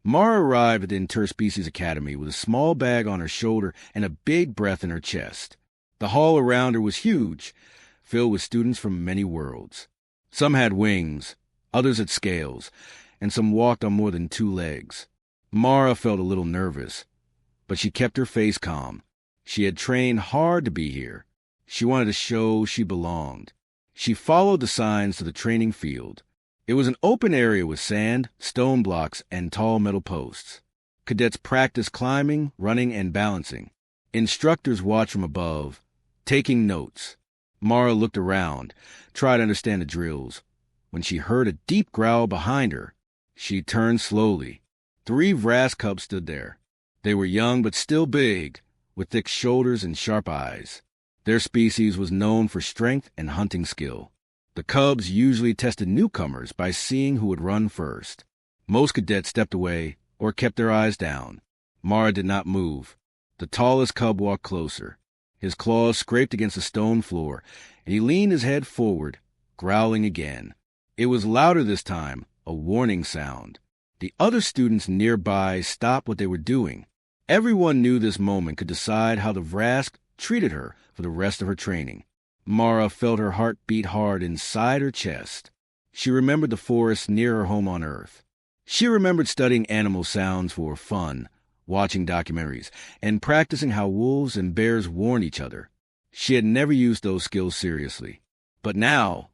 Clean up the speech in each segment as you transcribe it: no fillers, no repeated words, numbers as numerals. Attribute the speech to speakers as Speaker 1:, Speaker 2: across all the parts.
Speaker 1: Mara arrived at the Interspecies Academy with a small bag on her shoulder and a big breath in her chest. The hall around her was huge, filled with students from many worlds. Some had wings, others had scales, and some walked on more than 2 legs. Mara felt a little nervous, but she kept her face calm. She had trained hard to be here. She wanted to show she belonged. She followed the signs to the training field. It was an open area with sand, stone blocks, and tall metal posts. Cadets practiced climbing, running, and balancing. Instructors watched from above, taking notes. Mara looked around, tried to understand the drills. When she heard a deep growl behind her, she turned slowly. 3 Vrask cubs stood there. They were young but still big, with thick shoulders and sharp eyes. Their species was known for strength and hunting skill. The cubs usually tested newcomers by seeing who would run first. Most cadets stepped away or kept their eyes down. Mara did not move. The tallest cub walked closer. His claws scraped against the stone floor, and he leaned his head forward, growling again. It was louder this time, a warning sound. The other students nearby stopped what they were doing. Everyone knew this moment could decide how the Vrask treated her for the rest of her training. Mara felt her heart beat hard inside her chest. She remembered the forest near her home on Earth. She remembered studying animal sounds for fun, watching documentaries, and practicing how wolves and bears warn each other. She had never used those skills seriously. But now,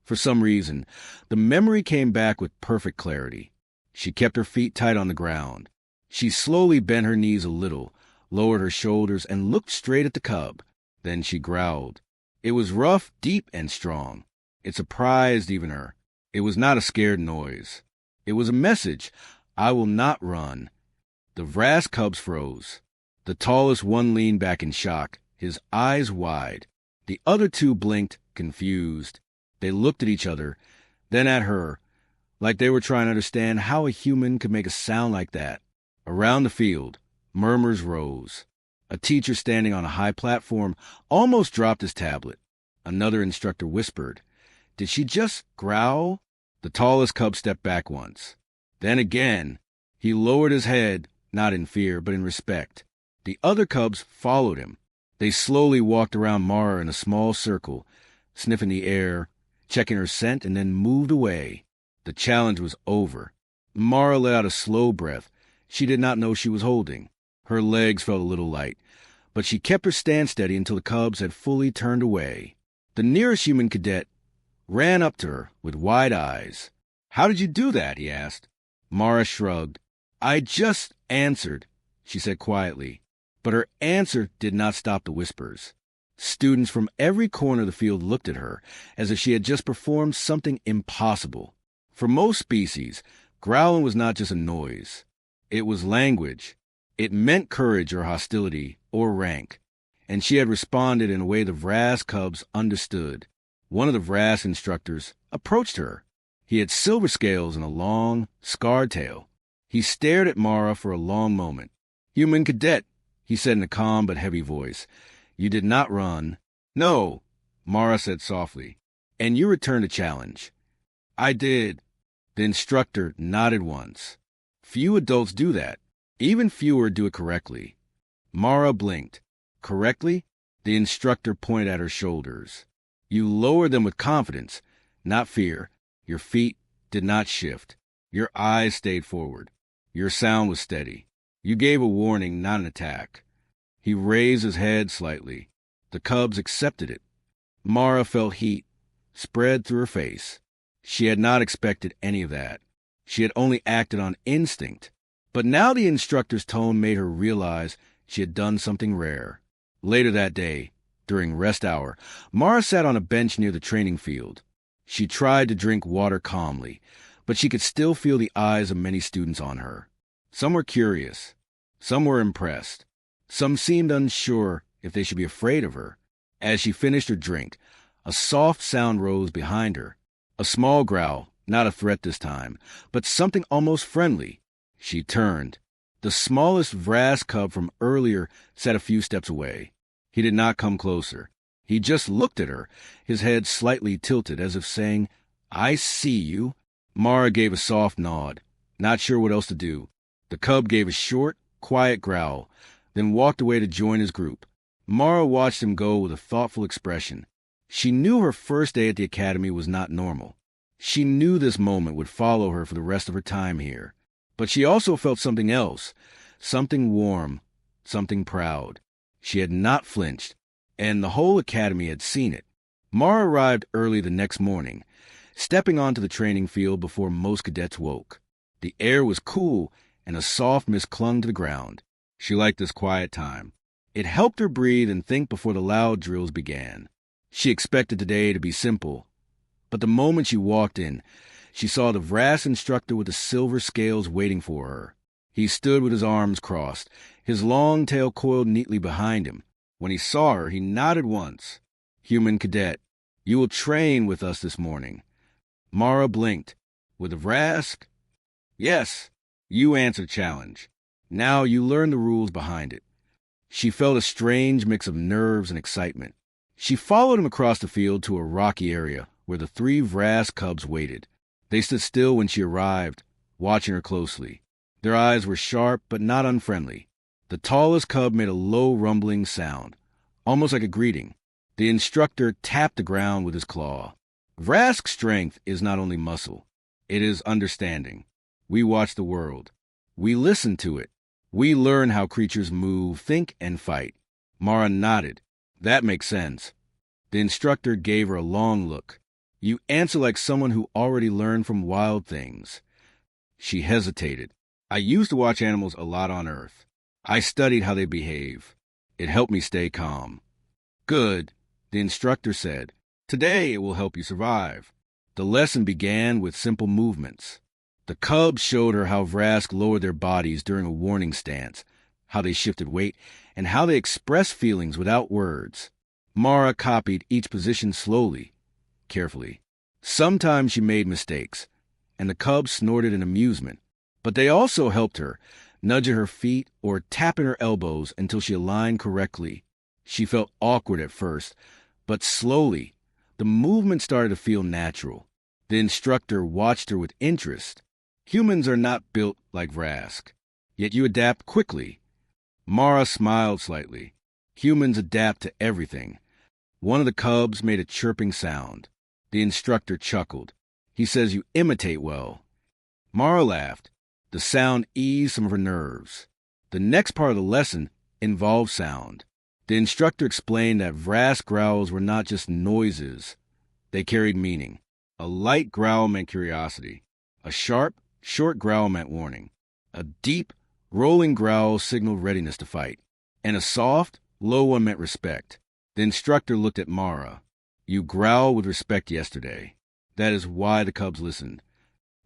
Speaker 1: for some reason, the memory came back with perfect clarity. She kept her feet tight on the ground. She slowly bent her knees a little, lowered her shoulders, and looked straight at the cub. Then she growled. It was rough, deep, and strong. It surprised even her. It was not a scared noise. It was a message. I will not run. The Vrask cubs froze. The tallest one leaned back in shock, his eyes wide. The other 2 blinked, confused. They looked at each other, then at her, like they were trying to understand how a human could make a sound like that. Around the field, murmurs rose. A teacher standing on a high platform almost dropped his tablet. Another instructor whispered, "Did she just growl?" The tallest cub stepped back once. Then again. He lowered his head, not in fear, but in respect. The other cubs followed him. They slowly walked around Mara in a small circle, sniffing the air, checking her scent, and then moved away. The challenge was over. Mara let out a slow breath she did not know she was holding. Her legs felt a little light, but she kept her stand steady until the cubs had fully turned away. The nearest human cadet ran up to her with wide eyes. "How did you do that?" he asked. Mara shrugged. "I just answered," she said quietly. But her answer did not stop the whispers. Students from every corner of the field looked at her as if she had just performed something impossible. For most species, growling was not just a noise. It was language. It meant courage or hostility or rank, and she had responded in a way the Vrask cubs understood. One of the Vrask instructors approached her. He had silver scales and a long, scarred tail. He stared at Mara for a long moment. "Human Cadet," he said in a calm but heavy voice. "You did not run." "No," Mara said softly. "And you returned a challenge." "I did." The instructor nodded once. Few adults do that. Even fewer do it correctly. Mara blinked. Correctly? The instructor pointed at her shoulders. You lowered them with confidence, not fear. Your feet did not shift. Your eyes stayed forward. Your sound was steady. You gave a warning, not an attack. He raised his head slightly. The cubs accepted it. Mara felt heat spread through her face. She had not expected any of that. She had only acted on instinct. But now the instructor's tone made her realize she had done something rare. Later that day, during rest hour, Mara sat on a bench near the training field. She tried to drink water calmly, but she could still feel the eyes of many students on her. Some were curious. Some were impressed. Some seemed unsure if they should be afraid of her. As she finished her drink, a soft sound rose behind her. A small growl, not a threat this time, but something almost friendly. She turned. The smallest Vrask cub from earlier sat a few steps away. He did not come closer. He just looked at her, his head slightly tilted as if saying, "I see you." Mara gave a soft nod, not sure what else to do. The cub gave a short, quiet growl, then walked away to join his group. Mara watched him go with a thoughtful expression. She knew her first day at the academy was not normal. She knew this moment would follow her for the rest of her time here. But she also felt something else, something warm, something proud. She had not flinched, and the whole academy had seen it. Mara arrived early the next morning, stepping onto the training field before most cadets woke. The air was cool, and a soft mist clung to the ground. She liked this quiet time. It helped her breathe and think before the loud drills began. She expected today to be simple, but the moment she walked in, she saw the brass instructor with the silver scales waiting for her. He stood with his arms crossed, his long tail coiled neatly behind him. When he saw her, he nodded once. "Human Cadet, you will train with us this morning." Mara blinked. "With a Vrask?" "Yes." "You answered challenge. Now you learn the rules behind it." She felt a strange mix of nerves and excitement. She followed him across the field to a rocky area where the 3 Vrask cubs waited. They stood still when she arrived, watching her closely. Their eyes were sharp but not unfriendly. The tallest cub made a low rumbling sound, almost like a greeting. The instructor tapped the ground with his claw. Vrask strength is not only muscle, it is understanding. We watch the world. We listen to it. We learn how creatures move, think, and fight. Mara nodded. That makes sense. The instructor gave her a long look. You answer like someone who already learned from wild things. She hesitated. I used to watch animals a lot on Earth. I studied how they behave. It helped me stay calm. Good, the instructor said. Today it will help you survive. The lesson began with simple movements. The cubs showed her how Vrask lowered their bodies during a warning stance, how they shifted weight, and how they expressed feelings without words. Mara copied each position slowly, carefully. Sometimes she made mistakes, and the cubs snorted in amusement. But they also helped her, nudging her feet or tapping her elbows until she aligned correctly. She felt awkward at first, but slowly, the movement started to feel natural. The instructor watched her with interest. Humans are not built like Vrask, yet you adapt quickly. Mara smiled slightly. Humans adapt to everything. One of the cubs made a chirping sound. The instructor chuckled. He says you imitate well. Mara laughed. The sound eased some of her nerves. The next part of the lesson involved sound. The instructor explained that Vrask growls were not just noises. They carried meaning. A light growl meant curiosity. A sharp, short growl meant warning. A deep, rolling growl signaled readiness to fight. And a soft, low one meant respect. The instructor looked at Mara. You growled with respect yesterday. That is why the cubs listened.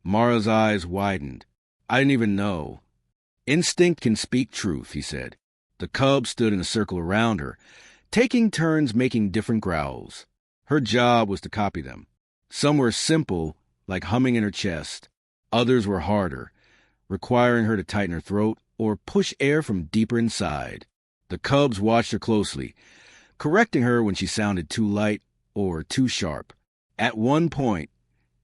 Speaker 1: Mara's eyes widened. I didn't even know. Instinct can speak truth, he said. The cubs stood in a circle around her, taking turns making different growls. Her job was to copy them. Some were simple, like humming in her chest. Others were harder, requiring her to tighten her throat or push air from deeper inside. The cubs watched her closely, correcting her when she sounded too light or too sharp. At one point,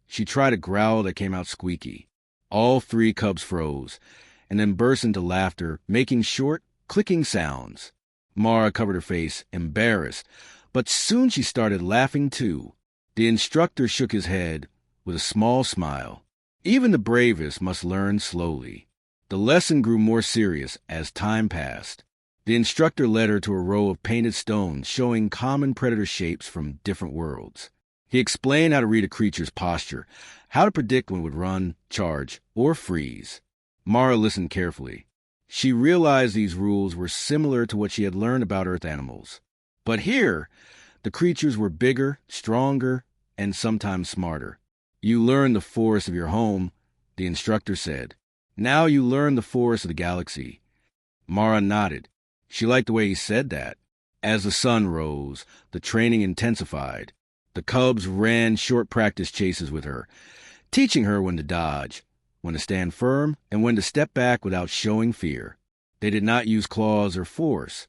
Speaker 1: she tried a growl that came out squeaky. All 3 cubs froze, and then burst into laughter, making short, clicking sounds. Mara covered her face, embarrassed, but soon she started laughing too. The instructor shook his head with a small smile. Even the bravest must learn slowly. The lesson grew more serious as time passed. The instructor led her to a row of painted stones showing common predator shapes from different worlds. He explained how to read a creature's posture, how to predict when it would run, charge, or freeze. Mara listened carefully. She realized these rules were similar to what she had learned about Earth animals. But here, the creatures were bigger, stronger, and sometimes smarter. You learn the forest of your home, the instructor said. Now you learn the forest of the galaxy. Mara nodded. She liked the way he said that. As the sun rose, the training intensified. The cubs ran short practice chases with her, teaching her when to dodge, when to stand firm, and when to step back without showing fear. They did not use claws or force.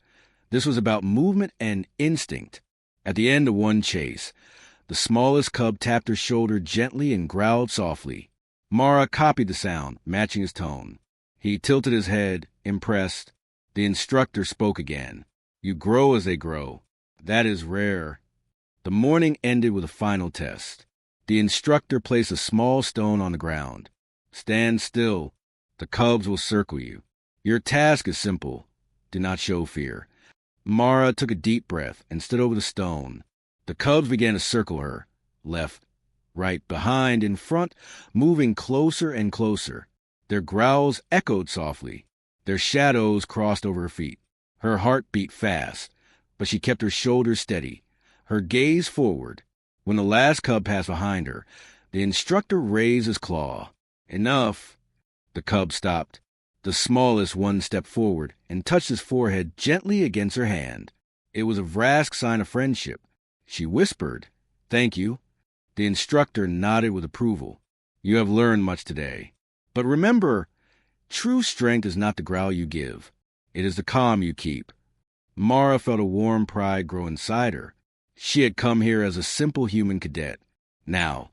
Speaker 1: This was about movement and instinct. At the end of one chase, the smallest cub tapped her shoulder gently and growled softly. Mara copied the sound, matching his tone. He tilted his head, impressed. The instructor spoke again. You grow as they grow. That is rare. The morning ended with a final test. The instructor placed a small stone on the ground. Stand still. The cubs will circle you. Your task is simple. Do not show fear. Mara took a deep breath and stood over the stone. The cubs began to circle her. Left, right, behind, in front, moving closer and closer. Their growls echoed softly. Their shadows crossed over her feet. Her heart beat fast, but she kept her shoulders steady, her gaze forward. When the last cub passed behind her, the instructor raised his claw. Enough. The cub stopped. The smallest one stepped forward and touched his forehead gently against her hand. It was a Vrask sign of friendship. She whispered, "Thank you." The instructor nodded with approval. You have learned much today. But remember, true strength is not the growl you give. It is the calm you keep. Mara felt a warm pride grow inside her. She had come here as a simple human cadet. Now,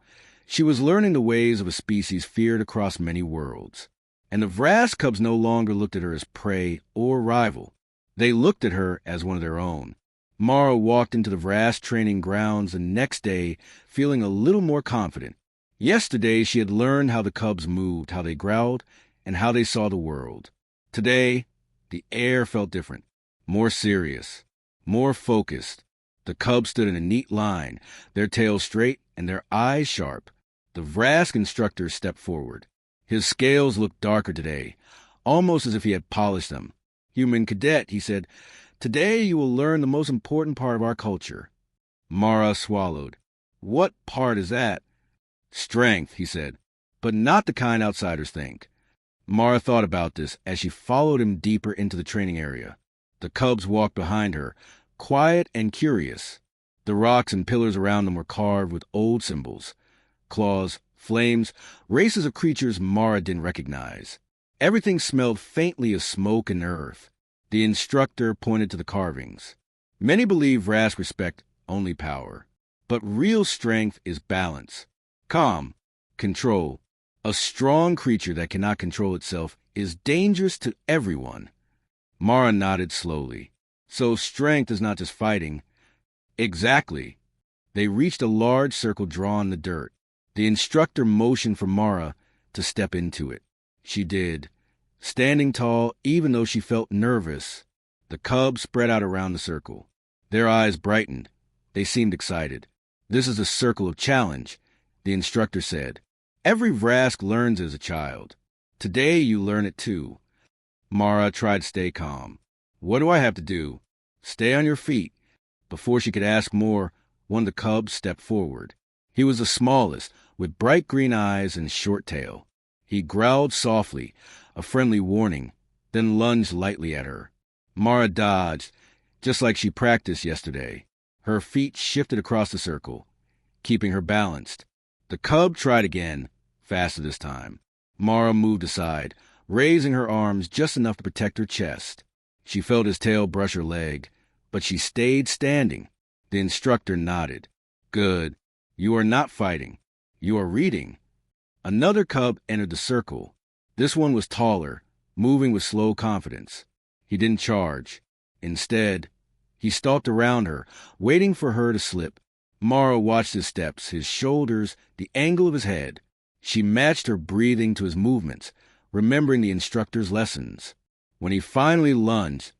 Speaker 1: she was learning the ways of a species feared across many worlds. And the Vrask cubs no longer looked at her as prey or rival. They looked at her as one of their own. Mara walked into the Vrask training grounds the next day feeling a little more confident. Yesterday she had learned how the cubs moved, how they growled, and how they saw the world. Today, the air felt different, more serious, more focused. The cubs stood in a neat line, their tails straight and their eyes sharp. The Vrask instructor stepped forward. His scales looked darker today, almost as if he had polished them. Human Cadet, he said, today you will learn the most important part of our culture. Mara swallowed. What part is that? Strength, he said, but not the kind outsiders think. Mara thought about this as she followed him deeper into the training area. The cubs walked behind her, quiet and curious. The rocks and pillars around them were carved with old symbols. Claws, flames, races of creatures Mara didn't recognize. Everything smelled faintly of smoke and earth. The instructor pointed to the carvings. Many believe Vrask respect only power, but real strength is balance. Calm, control. A strong creature that cannot control itself is dangerous to everyone. Mara nodded slowly. So strength is not just fighting. Exactly. They reached a large circle drawn in the dirt. The instructor motioned for Mara to step into it. She did, standing tall even though she felt nervous. The cubs spread out around the circle. Their eyes brightened. They seemed excited. This is a circle of challenge, the instructor said. Every Vrask learns as a child. Today you learn it too. Mara tried to stay calm. What do I have to do? Stay on your feet. Before she could ask more, one of the cubs stepped forward. He was the smallest, with bright green eyes and short tail. He growled softly, a friendly warning, then lunged lightly at her. Mara dodged, just like she practiced yesterday. Her feet shifted across the circle, keeping her balanced. The cub tried again, faster this time. Mara moved aside, raising her arms just enough to protect her chest. She felt his tail brush her leg, but she stayed standing. The instructor nodded. Good. You are not fighting. You are reading. Another cub entered the circle. This one was taller, moving with slow confidence. He didn't charge. Instead, he stalked around her, waiting for her to slip. Mara watched his steps, his shoulders, the angle of his head. She matched her breathing to his movements, remembering the instructor's lessons. When he finally lunged,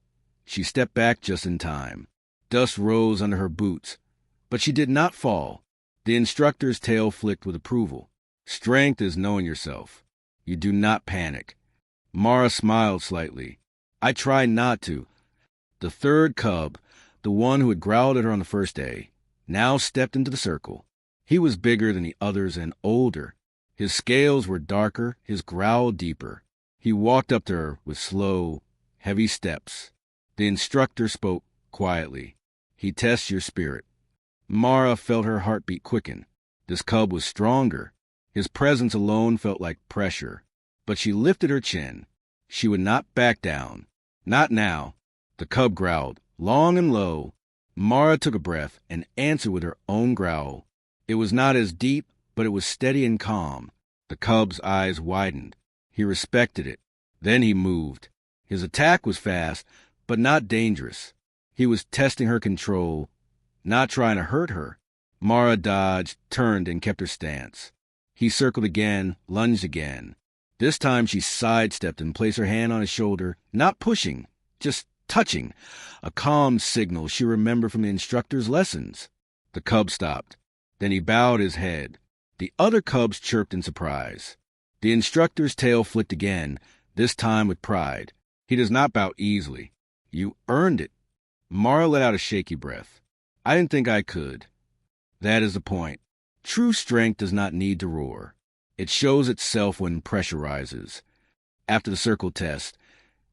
Speaker 1: she stepped back just in time. Dust rose under her boots, but she did not fall. The instructor's tail flicked with approval. Strength is knowing yourself. You do not panic. Mara smiled slightly. I tried not to. The third cub, the one who had growled at her on the first day, now stepped into the circle. He was bigger than the others and older. His scales were darker, his growl deeper. He walked up to her with slow, heavy steps. The instructor spoke quietly. He tests your spirit. Mara felt her heartbeat quicken. This cub was stronger. His presence alone felt like pressure. But she lifted her chin. She would not back down. Not now. The cub growled, long and low. Mara took a breath and answered with her own growl. It was not as deep, but it was steady and calm. The cub's eyes widened. He respected it. Then he moved. His attack was fast, but not dangerous. He was testing her control, not trying to hurt her. Mara dodged, turned, and kept her stance. He circled again, lunged again. This time she sidestepped and placed her hand on his shoulder, not pushing, just touching, a calm signal she remembered from the instructor's lessons. The cub stopped. Then he bowed his head. The other cubs chirped in surprise. The instructor's tail flicked again, this time with pride. He does not bow easily. You earned it. Mara let out a shaky breath. I didn't think I could. That is the point. True strength does not need to roar. It shows itself when pressure rises. After the circle test,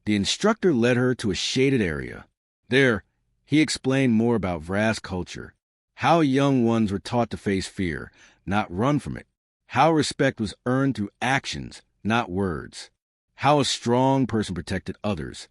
Speaker 1: the instructor led her to a shaded area. There, he explained more about Vrask culture, how young ones were taught to face fear, not run from it, how respect was earned through actions, not words, how a strong person protected others,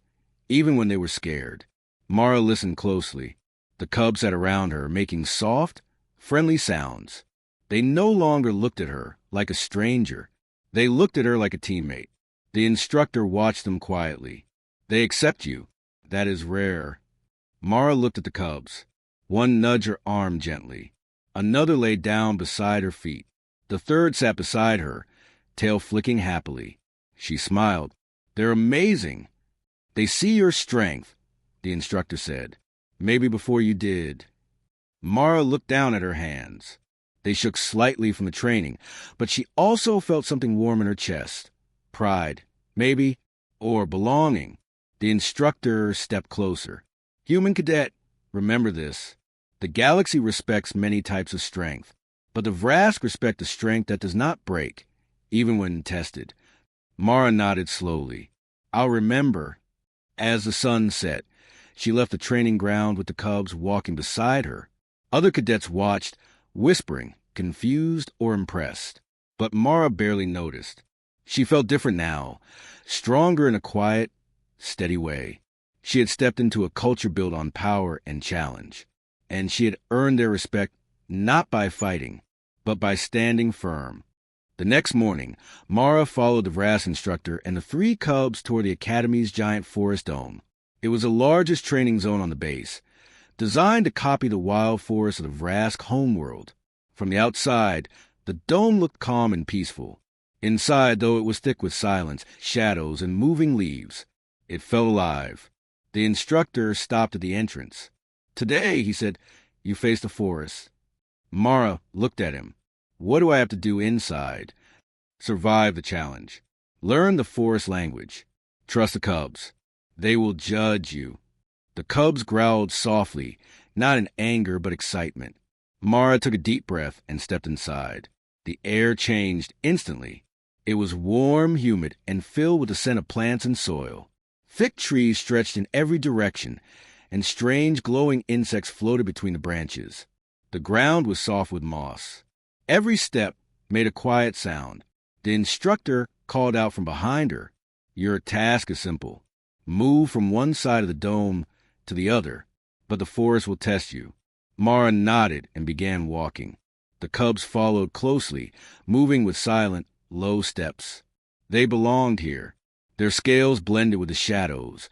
Speaker 1: even when they were scared. Mara listened closely. The cubs sat around her, making soft, friendly sounds. They no longer looked at her like a stranger. They looked at her like a teammate. The instructor watched them quietly. They accept you. That is rare. Mara looked at the cubs. One nudged her arm gently. Another lay down beside her feet. The third sat beside her, tail flicking happily. She smiled. They're amazing. They see your strength, the instructor said. Maybe before you did. Mara looked down at her hands. They shook slightly from the training, but she also felt something warm in her chest. Pride, maybe, or belonging. The instructor stepped closer. Human Cadet, remember this. The galaxy respects many types of strength, but the Vrask respect a strength that does not break, even when tested. Mara nodded slowly. I'll remember. As the sun set, she left the training ground with the cubs walking beside her. Other cadets watched, whispering, confused or impressed. But Mara barely noticed. She felt different now, stronger in a quiet, steady way. She had stepped into a culture built on power and challenge, and she had earned their respect not by fighting, but by standing firm. The next morning, Mara followed the Vrask instructor and the three cubs toward the Academy's giant forest dome. It was the largest training zone on the base, designed to copy the wild forest of the Vrask homeworld. From the outside, the dome looked calm and peaceful. Inside, though, it was thick with silence, shadows, and moving leaves. It felt alive. The instructor stopped at the entrance. Today, he said, you face the forest. Mara looked at him. What do I have to do inside? Survive the challenge. Learn the forest language. Trust the cubs. They will judge you. The cubs growled softly, not in anger but excitement. Mara took a deep breath and stepped inside. The air changed instantly. It was warm, humid, and filled with the scent of plants and soil. Thick trees stretched in every direction, and strange glowing insects floated between the branches. The ground was soft with moss. Every step made a quiet sound. The instructor called out from behind her. Your task is simple. Move from one side of the dome to the other, but the forest will test you. Mara nodded and began walking. The cubs followed closely, moving with silent, low steps. They belonged here. Their scales blended with the shadows,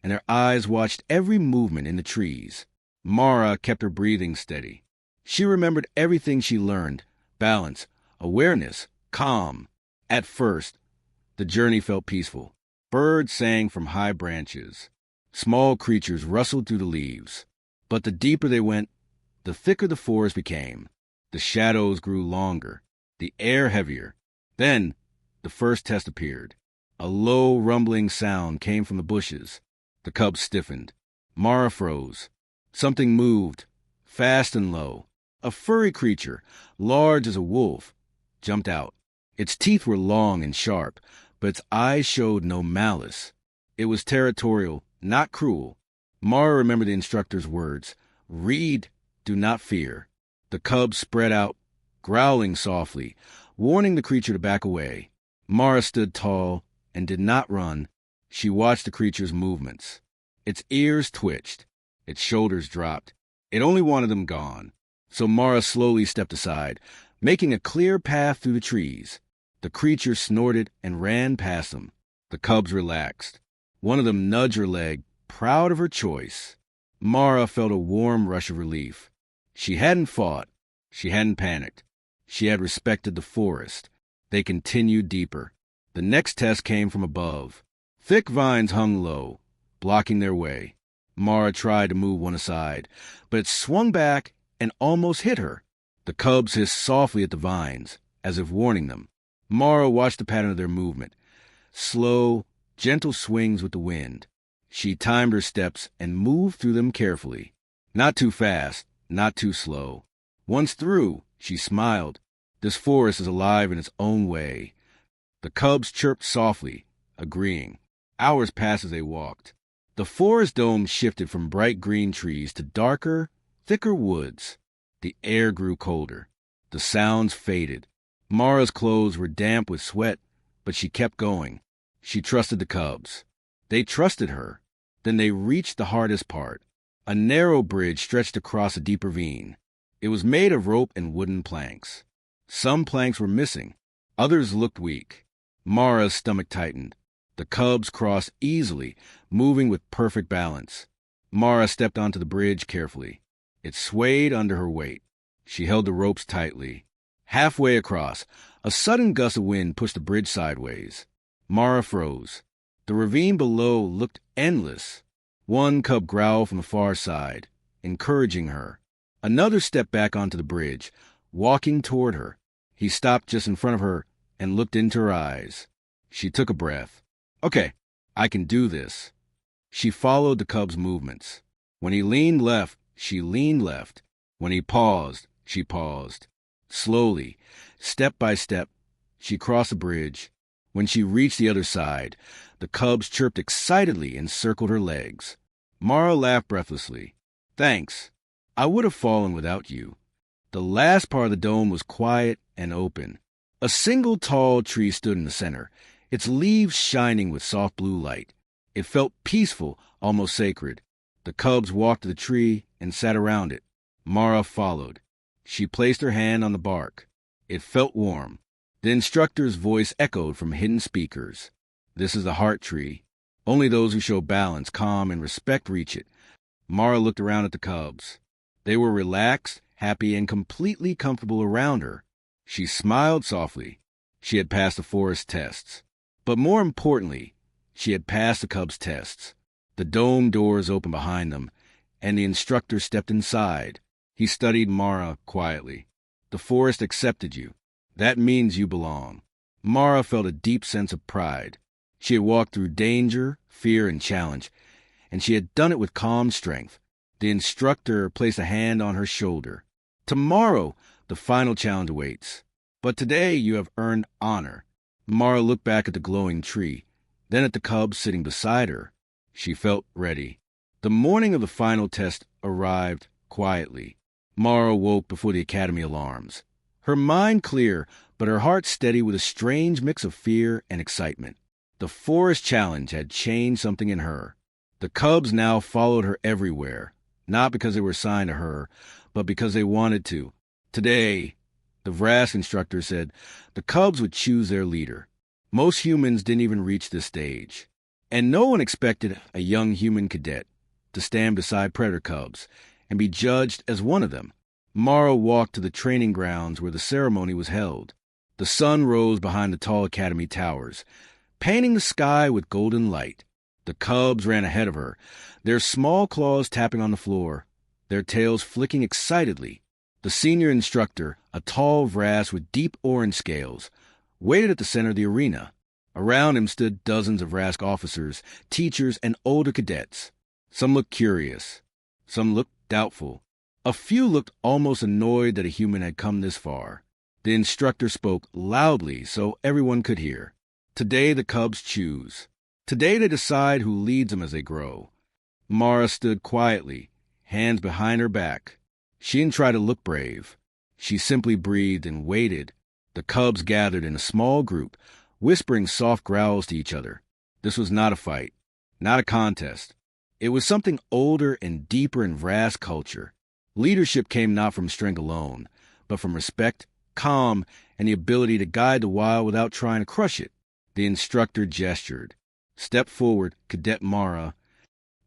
Speaker 1: and their eyes watched every movement in the trees. Mara kept her breathing steady. She remembered everything she learned: balance, awareness, calm. At first, the journey felt peaceful. Birds sang from high branches. Small creatures rustled through the leaves. But the deeper they went, the thicker the forest became. The shadows grew longer, the air heavier. Then, the first test appeared. A low, rumbling sound came from the bushes. The cubs stiffened. Mara froze. Something moved, fast and low. A furry creature, large as a wolf, jumped out. Its teeth were long and sharp, but its eyes showed no malice. It was territorial, not cruel. Mara remembered the instructor's words. Read, do not fear. The cubs spread out, growling softly, warning the creature to back away. Mara stood tall and did not run. She watched the creature's movements. Its ears twitched. Its shoulders dropped. It only wanted them gone. So Mara slowly stepped aside, making a clear path through the trees. The creature snorted and ran past them. The cubs relaxed. One of them nudged her leg, proud of her choice. Mara felt a warm rush of relief. She hadn't fought. She hadn't panicked. She had respected the forest. They continued deeper. The next test came from above. Thick vines hung low, blocking their way. Mara tried to move one aside, but it swung back and almost hit her. The cubs hissed softly at the vines, as if warning them. Mara watched the pattern of their movement. Slow, gentle swings with the wind. She timed her steps and moved through them carefully. Not too fast, not too slow. Once through, she smiled. This forest is alive in its own way. The cubs chirped softly, agreeing. Hours passed as they walked. The forest dome shifted from bright green trees to darker, thicker woods. The air grew colder. The sounds faded. Mara's clothes were damp with sweat, but she kept going. She trusted the cubs. They trusted her. Then they reached the hardest part. A narrow bridge stretched across a deep ravine. It was made of rope and wooden planks. Some planks were missing. Others looked weak. Mara's stomach tightened. The cubs crossed easily, moving with perfect balance. Mara stepped onto the bridge carefully. It swayed under her weight. She held the ropes tightly. Halfway across, a sudden gust of wind pushed the bridge sideways. Mara froze. The ravine below looked endless. One cub growled from the far side, encouraging her. Another stepped back onto the bridge, walking toward her. He stopped just in front of her and looked into her eyes. She took a breath. Okay, I can do this. She followed the cub's movements. When he leaned left, she leaned left. When he paused, she paused. Slowly, step by step, she crossed the bridge. When she reached the other side, the cubs chirped excitedly and circled her legs. Mara laughed breathlessly. Thanks. I would have fallen without you. The last part of the dome was quiet and open. A single tall tree stood in the center, its leaves shining with soft blue light. It felt peaceful, almost sacred. The cubs walked to the tree and sat around it. Mara followed. She placed her hand on the bark. It felt warm. The instructor's voice echoed from hidden speakers. This is the heart tree. Only those who show balance, calm, and respect reach it. Mara looked around at the cubs. They were relaxed, happy, and completely comfortable around her. She smiled softly. She had passed the forest tests. But more importantly, she had passed the cubs' tests. The dome doors opened behind them, and the instructor stepped inside. He studied Mara quietly. The forest accepted you. That means you belong. Mara felt a deep sense of pride. She had walked through danger, fear, and challenge, and she had done it with calm strength. The instructor placed a hand on her shoulder. Tomorrow, the final challenge awaits. But today you have earned honor. Mara looked back at the glowing tree, then at the cubs sitting beside her. She felt ready. The morning of the final test arrived quietly. Mara woke before the academy alarms. Her mind clear, but her heart steady with a strange mix of fear and excitement. The forest challenge had changed something in her. The cubs now followed her everywhere, not because they were assigned to her, but because they wanted to. Today, the VRAS instructor said, the cubs would choose their leader. Most humans didn't even reach this stage. And no one expected a young human cadet to stand beside Predator Cubs and be judged as one of them. Mara walked to the training grounds where the ceremony was held. The sun rose behind the tall academy towers, painting the sky with golden light. The cubs ran ahead of her, their small claws tapping on the floor, their tails flicking excitedly. The senior instructor, a tall VRAS with deep orange scales, waited at the center of the arena. Around him stood dozens of VRAS officers, teachers, and older cadets. Some looked curious. Some looked doubtful. A few looked almost annoyed that a human had come this far. The instructor spoke loudly so everyone could hear. Today the cubs choose. Today they decide who leads them as they grow. Mara stood quietly, hands behind her back. She didn't try to look brave. She simply breathed and waited. The cubs gathered in a small group, whispering soft growls to each other. This was not a fight, not a contest. It was something older and deeper in VRAS culture. Leadership came not from strength alone, but from respect, calm, and the ability to guide the wild without trying to crush it. The instructor gestured. Step forward, Cadet Mara.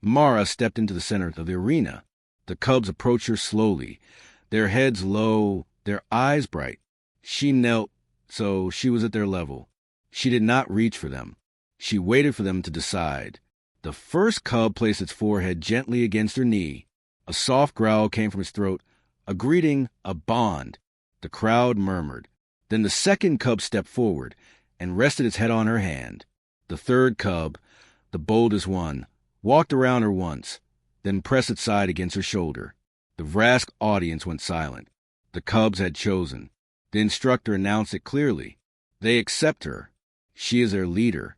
Speaker 1: Mara stepped into the center of the arena. The cubs approached her slowly, their heads low, their eyes bright. She knelt, so she was at their level. She did not reach for them. She waited for them to decide. The first cub placed its forehead gently against her knee. A soft growl came from its throat, a greeting, a bond. The crowd murmured. Then the second cub stepped forward and rested its head on her hand. The third cub, the boldest one, walked around her once, then pressed its side against her shoulder. The Vrask audience went silent. The cubs had chosen. The instructor announced it clearly. They accept her. She is their leader.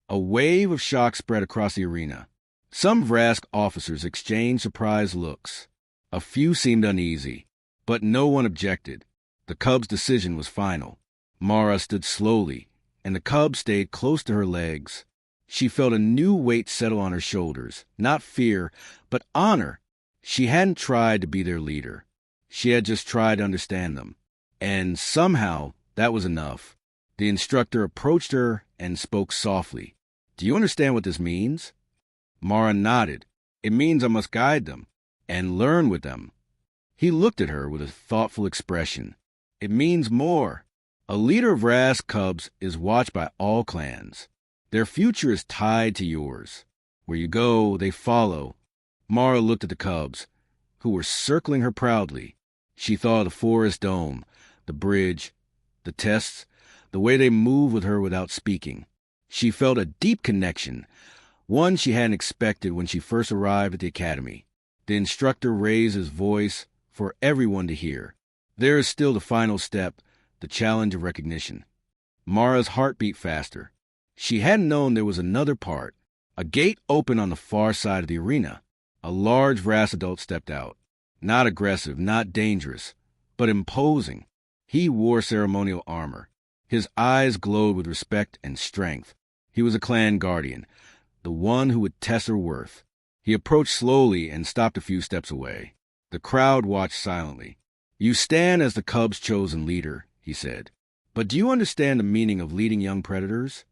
Speaker 1: A wave of shock spread across the arena. Some Vrask officers exchanged surprised looks. A few seemed uneasy, but no one objected. The cubs' decision was final. Mara stood slowly, and the cub stayed close to her legs. She felt a new weight settle on her shoulders, not fear, but honor. She hadn't tried to be their leader. She had just tried to understand them. And somehow, that was enough. The instructor approached her and spoke softly. Do you understand what this means? Mara nodded. It means I must guide them and learn with them. He looked at her with a thoughtful expression. It means more. A leader of Vrask cubs is watched by all clans. Their future is tied to yours. Where you go, they follow. Mara looked at the cubs, who were circling her proudly. She thought of the forest dome, the bridge, the tests, the way they moved with her without speaking. She felt a deep connection, one she hadn't expected when she first arrived at the academy. The instructor raised his voice for everyone to hear. There is still the final step, the challenge of recognition. Mara's heart beat faster. She hadn't known there was another part. A gate opened on the far side of the arena. A large Vrask adult stepped out. Not aggressive, not dangerous, but imposing. He wore ceremonial armor. His eyes glowed with respect and strength. He was a clan guardian, the one who would test her worth. He approached slowly and stopped a few steps away. The crowd watched silently. You stand as the cub's chosen leader, he said. But do you understand the meaning of leading young predators?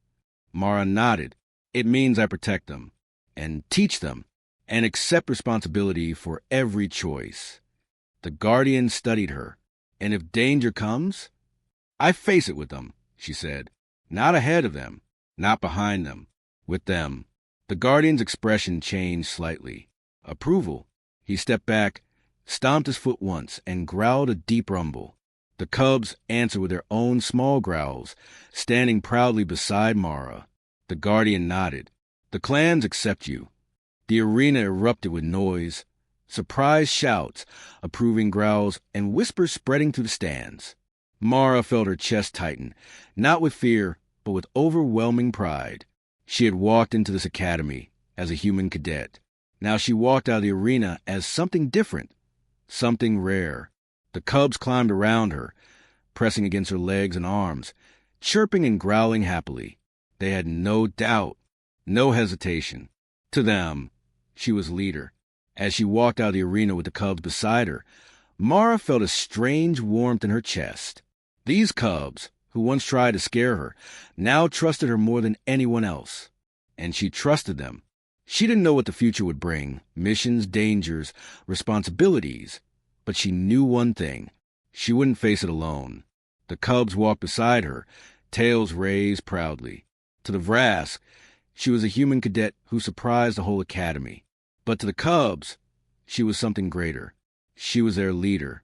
Speaker 1: Mara nodded. It means I protect them, and teach them, and accept responsibility for every choice. The guardian studied her. And if danger comes, I face it with them, she said. Not ahead of them, not behind them, with them. The guardian's expression changed slightly. Approval. He stepped back, stomped his foot once, and growled a deep rumble. The cubs answered with their own small growls, standing proudly beside Mara. The guardian nodded. The clans accept you. The arena erupted with noise, surprised shouts, approving growls, and whispers spreading through the stands. Mara felt her chest tighten, not with fear, but with overwhelming pride. She had walked into this academy as a human cadet. Now she walked out of the arena as something different, something rare. The cubs climbed around her, pressing against her legs and arms, chirping and growling happily. They had no doubt, no hesitation. To them, she was leader. As she walked out of the arena with the cubs beside her, Mara felt a strange warmth in her chest. These cubs, who once tried to scare her, now trusted her more than anyone else. And she trusted them. She didn't know what the future would bring, missions, dangers, responsibilities. But she knew one thing. She wouldn't face it alone. The cubs walked beside her, tails raised proudly. To the Vrask, she was a human cadet who surprised the whole academy. But to the cubs, she was something greater. She was their leader.